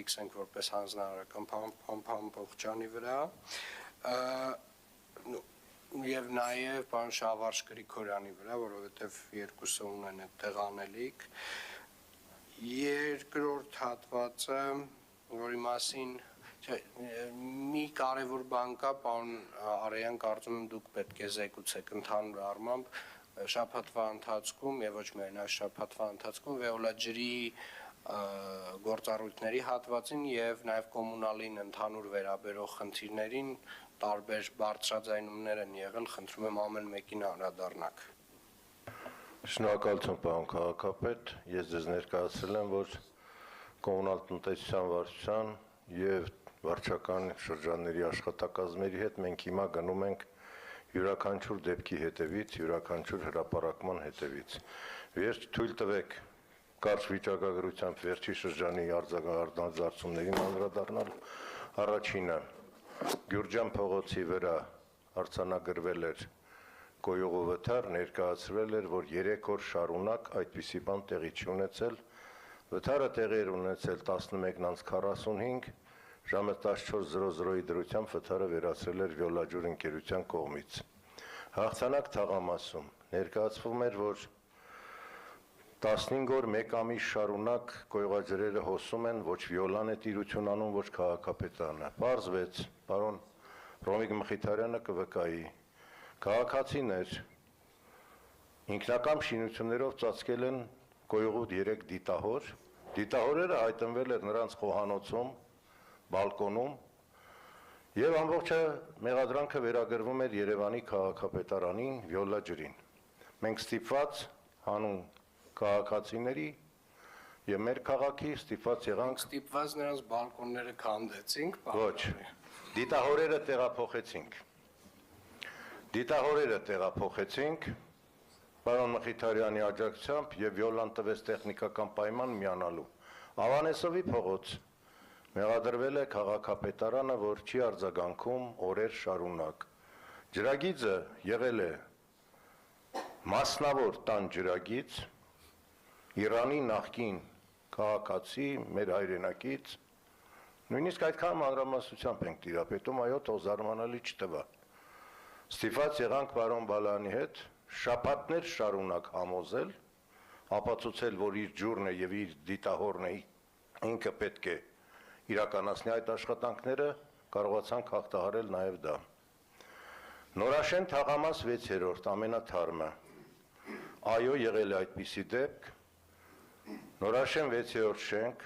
ֆիքսենք որպես հանձնարարական Փամփոխջյանի վրա, եւ նաեւ պարոն Շավարժ Գրիգորյանի վրա, որովհետեւ երկուսը ունեն այդտեղ անելիք։ Երկրորդ հատվածը, որի մասին մի կարևոր բան կա, պարոն Արեյան, կարծում եմ դուք պետք է զեկուցեք ընդհանուր առմամբ շաբաթվա ընթացքում եւ ոչ միայն այս շաբաթվա ընթացքում Վեոլա ջրի գործառույթների հատվածին եւ նաեւ կոմունալին ընդհանուր վերաբերող խնդիրներին տարբեր բարձրաձայնումներ են եղել, խնդրում եմ ամեն մեկին անդրադառնաք։ Շնորհակալություն պարոն քաղաքապետ, ես ձեզ ներկայացրել եմ, որ կոմունալ տնտեսության վարչության եւ վարչական շրջանների աշխատակազմերի հետ մենք հիմա գնում ենք յուրաքանչյուր դեպքի հետևից, յուրաքանչյուր հրապարակման հետևից։ Վերջ թույլ տվեք կարճ վիճակագրությամբ վերջի շրջանի արձագանքներին անդրադառնալ։ Առաջինը Գյուրջան փողոցի վրա արձանագրվել էր գոյողու վթար, ներկայացրել էր, որ 3 օր շարունակ այդպիսի բան տեղի չի ունեցել։ Վթարը տեղի էր ունեցել 11:45, ժամը 14:00-ի դրությամբ վթարը վերացրել էր Վեոլա ջուր ընկերության կողմից։ Հաղթանակ թաղամասում ներկայացվում էր, որ 15 օր 1 ամիս շարունակ գոյղաջրերը հոսում են, ոչ Վիոլան է տիրություն անում, ոչ քաղաքապետարանը։ Պարզվեց, պարոն Ռոմիկ Մխիթարյանը կվկայի, քաղաքացիներ ինքնակամ շինություններով ծածկել են գոյողու 3 դիտահոր, դիտահորերը հայտնվել էր նրանց խոհանոցում, բալկոնում, եւ ամբողջը մեղադրանքը վերագրվում էր Երևանի քաղաքապետարանին, Վիոլա ջրին։ Մենք ստիպված հանուն քաղաքացիների եւ մեր քաղաքի ստիպված եղանք ստիպված նրանց բալկոնները քանդեցինք, ոչ, դիտահորերը տեղափոխեցինք։ Դիտահորերը տեղափոխեցինք պարոն Մխիթարյանի աջակցությամբ եւ Վիոլան տվեց տեխնիկական պայման միանալու։ Ավանեսովի փողոց մեղադրվել է քաղաքապետարանը, որ չի արձագանքում օրեր շարունակ։ Ջրագիծը եղել է մասնավոր տան ջրագիծ, Իրանի նախկին քաղաքացի, մեր հայրենակից, նույնիսկ այդքան մանրամասնությամբ ենք տիրապետում, այո, թող զարմանալի չտվա։ Ստիպված եղանք պարոն Բալայանի հետ շաբաթներ շարունակ համոզել, ապացուցել, որ իր ջուրն է եւ իր դիտահորն է, ինքը պետք է իրականացնի այդ աշխատանքները, կարողացանք հաղթահարել նաեւ դա։ Նորաշեն թաղամաս 6-րդ ամենաթարմը։ Այո, եղել է այդպիսի դեպք։ Նորաշեն 6-րդ շենք,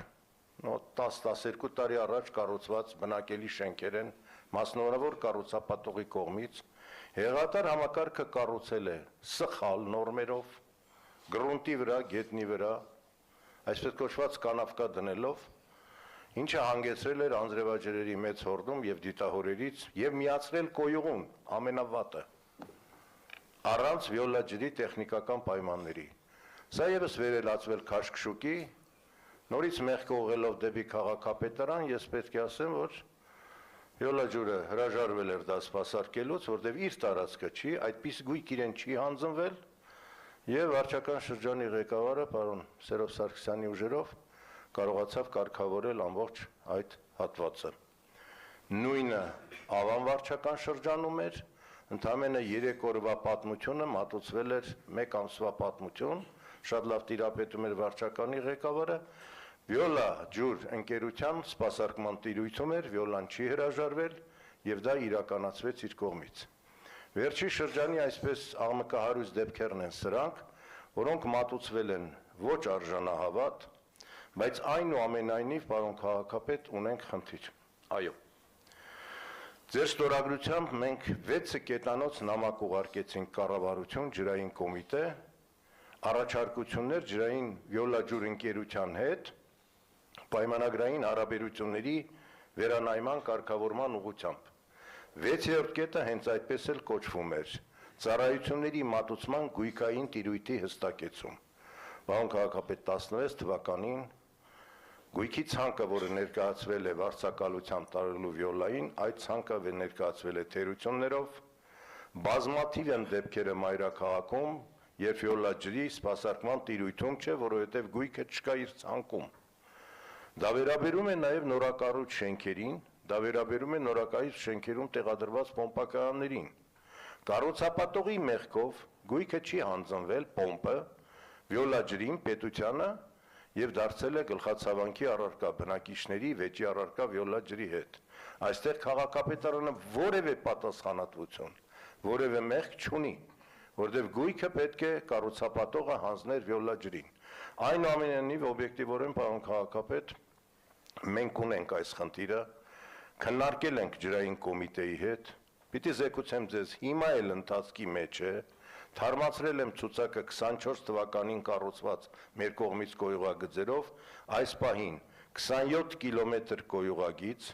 10-12 տարի առաջ կառուցված բնակելի շենքեր են, մասնավորավոր կառուցապատողի կողմից, հեղատար համակարգը կառուցել է սխալ նորմերով, գրունտի վրա, գետնի վրա, այսպես կոչված կանավկա դնելով, ինչը հանգեցրել էր անձրևաջրերի մեծ հորդում եւ դիտահորերից եւ միացրել կոյուղուն, ամենավատը, առանց Վիոլա ջրի տեխնիկական պայմանների։ Սա եւս վերելացվել քաշքշուկի, նորից մեղք ուղղելով դեպի քաղաքապետարան, ես պետք է ասեմ, որ Վիոլա ջուրը հրաժարվել էր դա սպասարկելուց, որտեղ իր տարածքը չի, այդպես գույք իրեն չի հանձնվել, եւ վարչական շրջանի ղեկավարը պարոն Սերով Սարգսյանի ուժերով կարողացավ կարգավորել ամբողջ այդ հատվածը։ Նույնը Ավան վարչական շրջանում էր, ընդամենը 3 օրվա պատմությունը մատուցվել էր 1 ամսվա պատմություն, շատ լավ տիրապետում էր վարչականի ղեկավարը, Վիոլա ջուր ընկերության սպասարկման տիրույթում էր, Վիոլան չի հրաժարվել եւ դա իրականացվեց իր կողմից։ Վերջի շրջանի այսպես աղմկահարույց դեպքերն են սրանք, որոնք մատուցվել են ոչ արժանահավատ, բայց այնուամենայնիվ, պարոն քաղաքապետ, ունենք խնդիր։ Այո։ Ձեր ստորագրությամբ մենք 6 կետանոց նամակ ուղարկեցինք կառավարություն ջրային կոմիտե, առաջարկություններ ջրային Վիոլա ջուր ընկերության հետ, պայմանագրային հարաբերությունների վերանայման կարգավորման ուղղությամբ։ 6-րդ կետը հենց այդպես էլ կոչվում էր ծառայությունների մատուցման գույքային տիրույթի հստակեցում։ Պարոն քաղաքապետ 16 թվականին գույքի ցանկը, որը ներկայացվել է վարձակալությամբ տարելու Վիոլային, այդ ցանկը ներկայացվել է թերություններով, բազմաթիվ են դեպքերը մայրաքաղաքում, երբ Վիոլա ջրի սպասարկման տիրույթում չէ, որովհետև գույքը չկա իր ցանկում։ Դա վերաբերում է նաև նորակառույց շենքերին, դա վերաբերում է նորակառույց շենքերում տեղադրված պոմպակայաններին։ Կառուցապատողի մեղքով գույքը չի հանձնվել պոմպը վիոլա ջրին պետությանը եւ դարձել է գլխացավանքի առարկա բնակիչների վեճի առարկա վիոլա ջրի հետ։ Այստեղ քաղաքապետարանը որևէ պատասխանատվություն, որևէ մեղք չունի, որտեղ գույքը պետք է կառուցապատողը հանձներ վիոլա ջրին։ Այնուամենայնիվ օբյեկտիվորեն, պարոն քաղաքապետ, մենք ունենք այս խնդիրը, քննարկել ենք ջրային կոմիտեի հետ, պիտի զեկուցեմ ձեզ, հիմա էլ ընթացքի մեջ է, թարմացրել եմ ցուցակը 24 թվականին կառուցված մեր կողմից կոյուղագծերով, այս պահին 27 կիլոմետր կոյուղագիծ,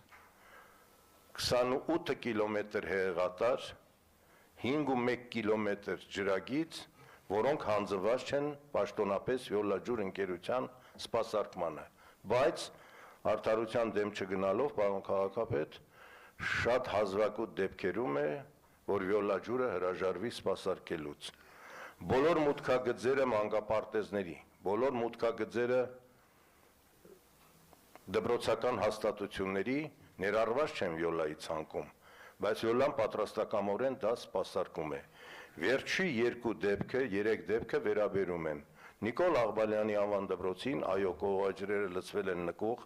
28 կիլոմետր հեղեղատար, 5.1 կիլոմետր ջրագիծ, որոնք հանձնված չեն պաշտոնապես Վիոլաջուր ընկերության սպասարկմանը, բայց արդարության դեմ չգնալով, պարոն քաղաքապետ, շատ հազվագուտ դեպքերում է, որ Վիոլաջուրը հրաժարվի սպասարկելուց։ Բոլոր մուտքագծերը մանկապարտեզների, բոլոր մուտքագծերը դպրոցական հաստատությունների ներառված չեն Վիոլայի ցանկում, բայց Վիոլան պատրաստակամորեն դա սպասարկում է։ Վերջի երեք դեպքը վերաբերում են Նիկոլ Աղբալյանի անվան դպրոցին, այո, կողոջրերը լցվել են նկուղ,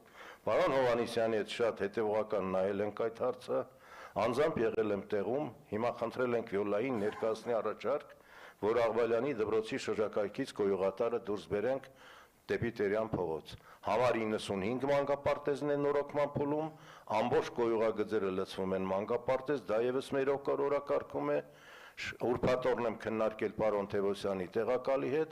պարոն Հովհաննիսյանի հետ շատ հետևողական նայել ենք այդ հարցը, անձամբ եղել եմ տեղում, հիմա խնդրել ենք Վիոլային ներկայացնի առաջարկ, որ Աղբալյանի դպրոցի շրջակայքից կոյուղատարը դուրս բերենք դեպի Տերյան փողոց։ Համար 95 մանկապարտեզն է նորոգման փուլում, ամբողջ կոյուղագծերը լցվում են մանկապարտեզ, դա եւս մեր օրակարգում է, ուրբաթօրն եմ քննարկել պարոն Թևոսյանի տեղակալի հետ,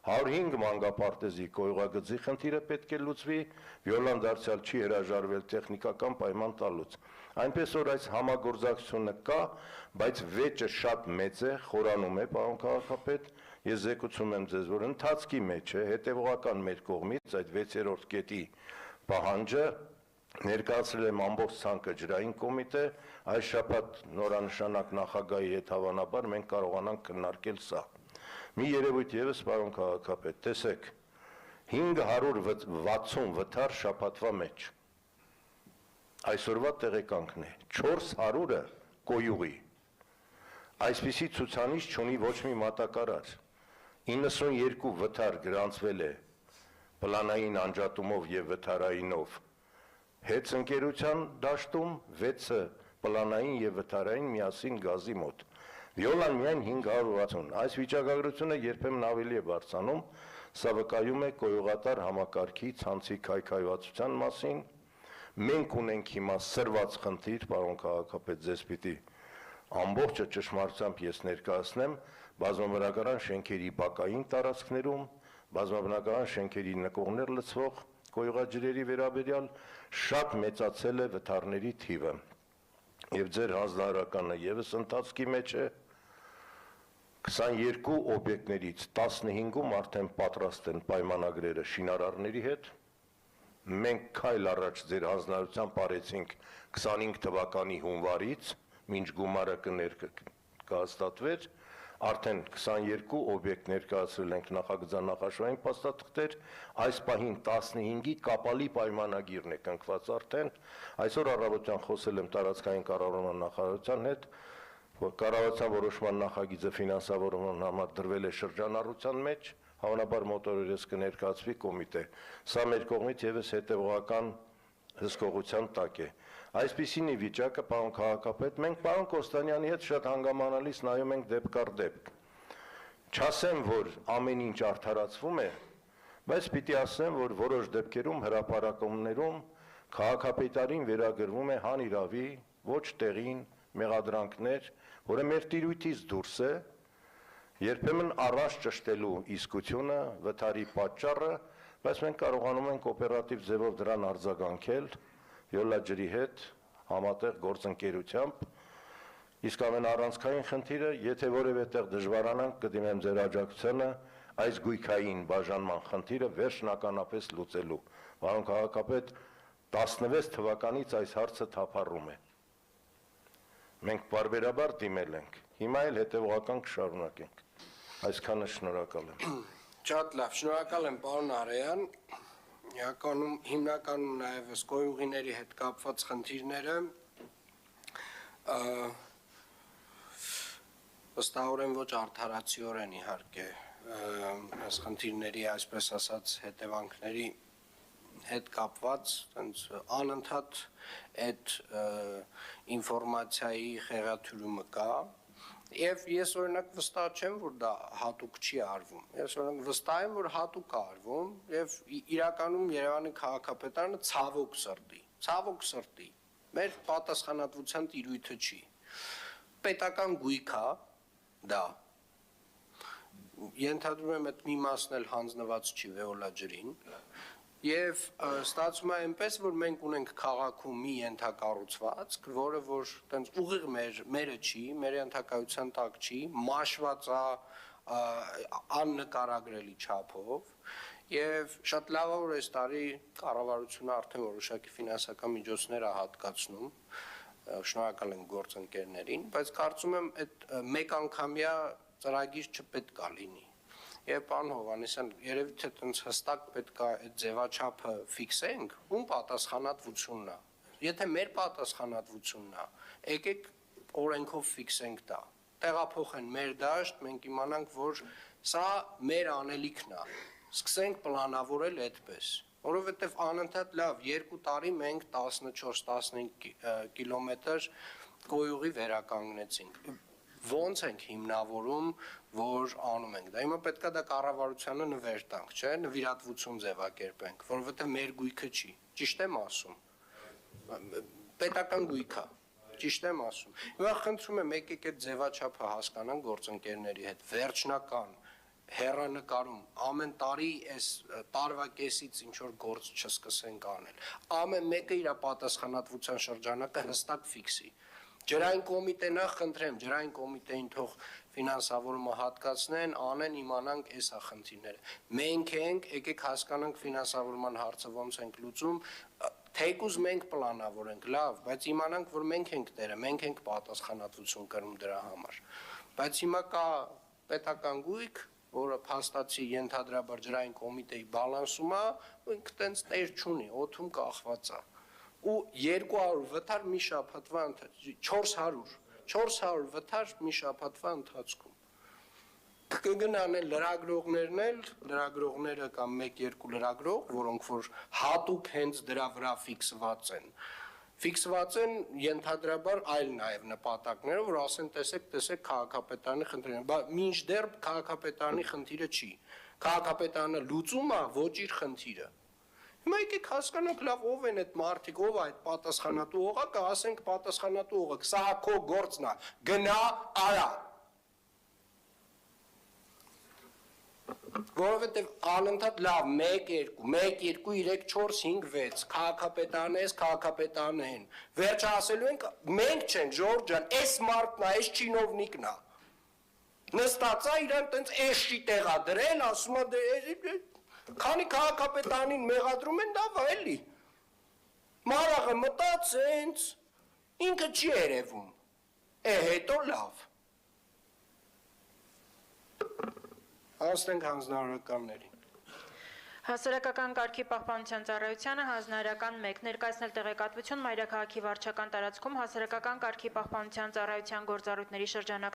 105 մանկապարտեզի կոյուղագծի խնդիրը պետք է լուծվի, Վիոլան դարձյալ չի հրաժարվել տեխնիկական պայման տալուց։ Այնպես որ այս համագործակցությունը կա, բայց վեճը շատ մեծ է, խորանում է, պարոն քաղաքապետ, ես զեկուցում եմ ձեզ, որ ընթացքի մեջ է, հետևողական մեր կողմից այդ 6-րդ կետի պահանջը ներկայացրել եմ ամբողջ ցանկը ջրային կոմիտե, այս շաբաթ նորանշանակ նախագահի հետ հավանաբար մենք կարողանանք քննարկել սա։ Մի երևույթ եւս, պարոն քաղաքապետ, տեսեք, 560 վթար շաբաթվա մեջ։ Այսօրվա տեղեկանքն է, 400-ը կոյուղի։ Այսպիսի ցուցանիշ չունի ոչ մի մատակարար։ 92 վթար գրանցվել է պլանային անջատումով եւ վթարայինով հետ ընկերության դաշտում, 6-ը պլանային եւ վթարային միասին գազի մոտ։ Վիոլան միայն 560։ Այս վիճակագրությունը երբեմն ավելի է բարձրանում, սա վկայում է կոյուղատար համակարգի ցանցի քայքայվածության մասին։ Մենք ունենք հիմա սրված խնդիր, պարոն քաղաքապետ, ձեզ պիտի ամբողջը ճշմարտությամբ ես ներկայացնեմ, բազմաբնակարան շենքերի բակային տարածքներում, բազմաբնակարան շենքերի նկողներ լցվող կոյուղաջրերի վերաբերյալ շատ մեծացել է վթարների թիվը։ Եվ ձեր հանձնարարականը եւս ընթացքի մեջ է, 22 օբյեկտներից 15-ում արդեն պատրաստ են պայմանագրերը շինարարների հետ։ Մենք քայլ առաջ ձեր հանձնարարությամբ արեցինք 25 թվականի հունվարից, մինչ գումարը կհաստատվեր, արդեն 22 օբյեկտ ներկայացրել ենք նախագծանախաշվային փաստաթղթեր, այս պահին 15-ի կապալի պայմանագիրն է կնքված արդեն, այսօր առավոտյան խոսել եմ տարածքային կառավարման նախարարության հետ, որ կառավարության որոշման նախագիծը ֆինանսավորման համար դրվել է շրջանառության մեջ, հավանաբար մոտորերս կներկայացվի կոմիտե։ Սա մեր կողմից եւս հետևողական հսկողության տակ է։ Այսպիսին է վիճակը, պարոն քաղաքապետ, մենք պարոն Կոստանյանի հետ շատ հանգամանալից նայում ենք դեպք առ դեպք։ Չասեմ, որ ամեն ինչ արդարացվում է, բայց պիտի ասեմ, որ որոշ դեպքերում հրապարակումներում քաղաքապետարին վերագրվում է հանիրավի, ոչ տեղին մեղադրանքներ, որը մեր տիրույթից դուրս է, երբեմն առանց ճշտելու իսկությունը, վթարի պատճառը, բայց մենք կարողանում ենք օպերատիվ ձևով դրան արձագանքել Վիոլա ջրի հետ համատեղ գործընկերությամբ, իսկ ամենառանցքային խնդիրը, եթե որևէ տեղ դժվարանանք, կդիմեմ ձեր աջակցությանը այս գույքային բաժանման խնդիրը վերջնականապես լուծելու։ Պարոն քաղաքապետ, 16 թվականից այս հարցը թափառում է։ Մենք բարբերաբար դիմել ենք, հիմա էլ հետևողական կշարունակենք։ Այսքանը շնորհակալ եմ։ Շատ լավ, շնորհակալ եմ, պարոն Արեյան։ Հիմնականում նաև գոյուղիների հետ կապված խնդիրները վստահորեն ոչ արդարացիորեն իհարկե այս խնդիրների, այսպես ասած, հետևանքների հետ կապված անընդհատ այդ ինֆորմացիայի խեղաթյուրումը կա եւ ես օրինակ վստահ չեմ, որ դա հատուկ չի արվում։ Ես օրինակ վստահ եմ, որ հատուկ է արվում եւ իրականում Երևանի քաղաքապետարանը ցավոք սրտի մեր պատասխանատվության տիրույթը չի։ Պետական գույք է դա։ Ենթադրում եմ այդ մի մասն էլ հանձնված չի Վեոլա ջրին։ Եվ ստացվում է այնպես, որ մենք ունենք քաղաքում մի ենթակառուցվածք, որը որ տենց ուղիղ մերը չի, մեր ենթակայության տակ չի, մաշված է աննկարագրելի չափով, եւ շատ լավ է, որ այս տարի կառավարությունը արդեն որոշակի ֆինանսական միջոցներ է հատկացնում, շնորհակալ ենք գործընկերներին, բայց կարծում եմ այդ մեկ անգամյա ծրագիր չպետք է լինի։ Եվ պարոն Հովհաննիսյան, երևի թե տենց հստակ պետք է այդ ձևաչափը ֆիքսենք, ում պատասխանատվությունն է։ Եթե մեր պատասխանատվությունն է, եկեք օրենքով ֆիքսենք դա։ Տեղափոխեն մեր դաշտ, մենք իմանանք, որ սա մեր անելիքն է։ Սկսենք պլանավորել այդպես, որովհետև անընդհատ լավ 2 տարի մենք 14-15 կիլոմետր գոյուղի վերականգնեցինք։ Ոնց ենք հիմնավորում, որ անում ենք դա։ Հիմա պետք է դա կառավարությանը նվեր տանք, չէ՞, նվիրատվություն ձևակերպենք, որովհետև մեր գույքը չի։ Ճիշտ եմ ասում։ Պետական գույք է։ Ճիշտ եմ ասում։ Հիմա խնդրում եմ եկեք այդ ձևաչափը հասկանանք գործընկերների հետ։ Վերջնական հեռանկարում ամեն տարի այս տարվա կեսից ինչ որ գործ չսկսենք անել։ Ամեն մեկը իր պատասխանատվության շրջանակը հստակ ֆիքսի։ Ջրային կոմիտենա խնդրեմ, ջրային կոմիտեին թող ֆինանսավորումը հատկացնեն, անեն, իմանանք էս է խնդիրները։ Մենք ենք, եկեք հասկանանք ֆինանսավորման հարցը ոնց ենք լուծում, թեկուզ մենք պլանավորենք, լավ, բայց իմանանք, որ մենք ենք տերը, մենք ենք պատասխանատվություն կրում դրա համար։ Բայց հիմա կա պետական գույք, որը փաստացի ենթադրաբար ջրային կոմիտեի բալանսում է, ու ինքը տենց տեր չունի, օդում կախված է։ Ու 200 վթար մի շաբաթվա ընթացքում 400 վթար մի շաբաթվա ընթացքում կգնան էլ լրագրողները կամ 1-2 լրագրող, որոնք որ հատուկ հենց դրա վրա ֆիքսված են ենթադրաբար այլ նաև նպատակները, որ ասեն տեսեք քաղաքապետարանի խնդիրը, բայց մինչդեռ քաղաքապետարանի խնդիրը չի։ Քաղաքապետարանը լուծում է ոչ իր խնդիրը։ Հիմա եկեք հասկանանք լավ ով են այդ մարդիկ, ով է այդ պատասխանատու օղակը, ասենք պատասխանատու օղակ, սա քո գործն է, գնա արա։ Որովհետև անընդհատ լավ 1-2, 3-4-5-6 քաղաքապետարն ես, քաղաքապետարն են։ Վերջը ասելու ենք մենք չենք, Ժորժ ջան, այս մարդն է, այս չինովնիկն է։ Նստած է իրան տենց էշի տեղա դրել, ասում է քանի քաղաքապետարանին մեղադրում են, դա էլի։ Մարաղը մտած հենց ինքը չի երևում։ Հետո լավ։ Հասնենք հանձնարարականներին։ Հասարակական կարգի պահպանության ծառայությանը հանձնարարական 1 ներկայացնել տեղեկատվություն Մայրաքաղաքի վարչական տարածքում հասարակական կարգի պահպանության ծառայության գործառույթների շրջանակ